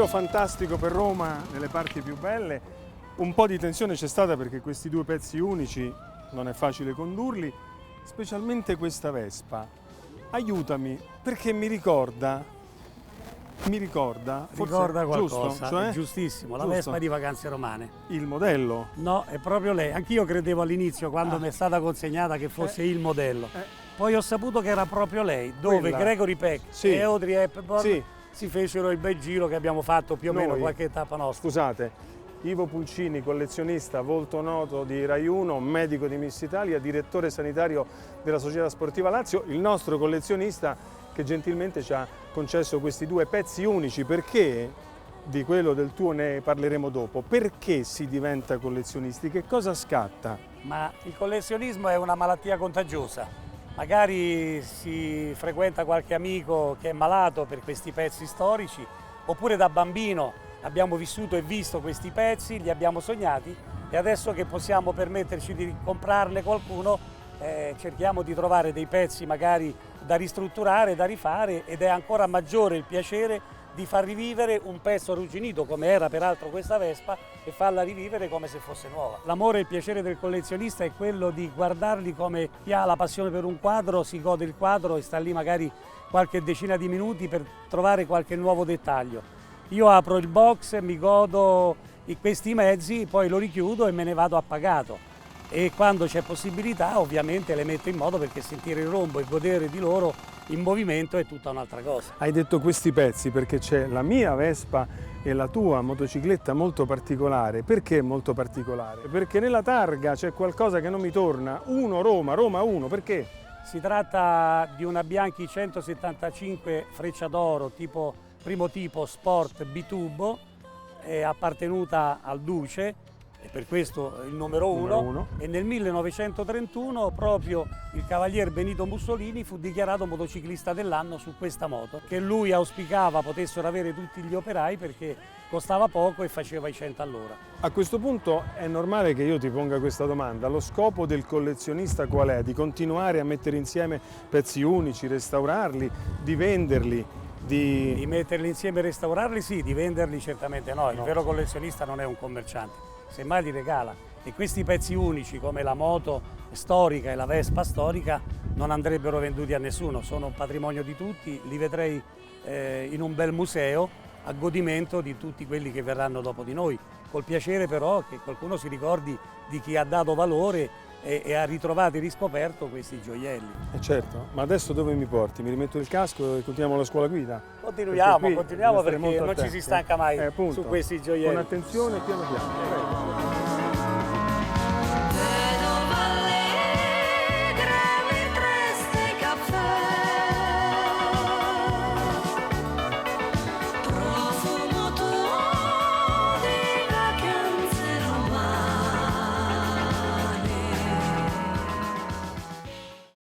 giro fantastico per Roma nelle parti più belle. Un po' di tensione c'è stata perché questi due pezzi unici non è facile condurli, specialmente questa Vespa. Aiutami, perché mi ricorda, forse, Ricorda qualcosa, giusto? Cioè? è giustissimo, la Giusto. Vespa di Vacanze Romane. Il modello. No, è proprio lei. Anch'io credevo all'inizio, quando mi è stata consegnata, che fosse il modello. Poi ho saputo che era proprio lei, dove Quella. Gregory Peck Sì. e Audrey Hepburn Sì. si fecero il bel giro che abbiamo fatto più o meno Noi. qualche tappa nostra. Scusate, Ivo Pulcini, collezionista volto noto di Rai 1, medico di Miss Italia, direttore sanitario della Società Sportiva Lazio, il nostro collezionista che gentilmente ci ha concesso questi due pezzi unici. Perché, di quello del tuo ne parleremo dopo, perché si diventa collezionisti? Che cosa scatta? Ma il collezionismo è una malattia contagiosa. Magari si frequenta qualche amico che è malato per questi pezzi storici, oppure da bambino abbiamo vissuto e visto questi pezzi, li abbiamo sognati e adesso che possiamo permetterci di comprarne qualcuno, cerchiamo di trovare dei pezzi magari da ristrutturare, da rifare, ed è ancora maggiore il piacere di far rivivere un pezzo arrugginito, come era peraltro questa Vespa, e farla rivivere come se fosse nuova. L'amore e il piacere del collezionista è quello di guardarli come chi ha la passione per un quadro, si gode il quadro e sta lì magari qualche decina di minuti per trovare qualche nuovo dettaglio. Io apro il box, mi godo questi mezzi, poi lo richiudo e me ne vado appagato. E quando c'è possibilità ovviamente le metto in modo, perché sentire il rombo e godere di loro in movimento è tutta un'altra cosa. Hai detto questi pezzi perché c'è la mia Vespa e la tua motocicletta molto particolare. Perché molto particolare? Perché nella targa c'è qualcosa che non mi torna. Roma 1, perché? Si tratta di una Bianchi 175 Freccia d'Oro, primo tipo Sport Bitubo, è appartenuta al Duce, e per questo il numero uno. E nel 1931 proprio il cavalier Benito Mussolini fu dichiarato motociclista dell'anno su questa moto, che lui auspicava potessero avere tutti gli operai perché costava poco e faceva i 100 all'ora. A questo punto è normale che io ti ponga questa domanda. Lo scopo del collezionista qual è? Di continuare a mettere insieme pezzi unici, restaurarli, di venderli? Di metterli insieme e restaurarli sì, di venderli certamente no. Il vero collezionista non è un commerciante, semmai li regala. E questi pezzi unici come la moto storica e la Vespa storica non andrebbero venduti a nessuno, sono un patrimonio di tutti, li vedrei in un bel museo a godimento di tutti quelli che verranno dopo di noi, col piacere però che qualcuno si ricordi di chi ha dato valore e ha ritrovato e riscoperto questi gioielli. Certo, ma adesso dove mi porti? Mi rimetto il casco e continuiamo la scuola guida? Continuiamo perché non ci si stanca mai appunto, su questi gioielli. Con attenzione, piano piano.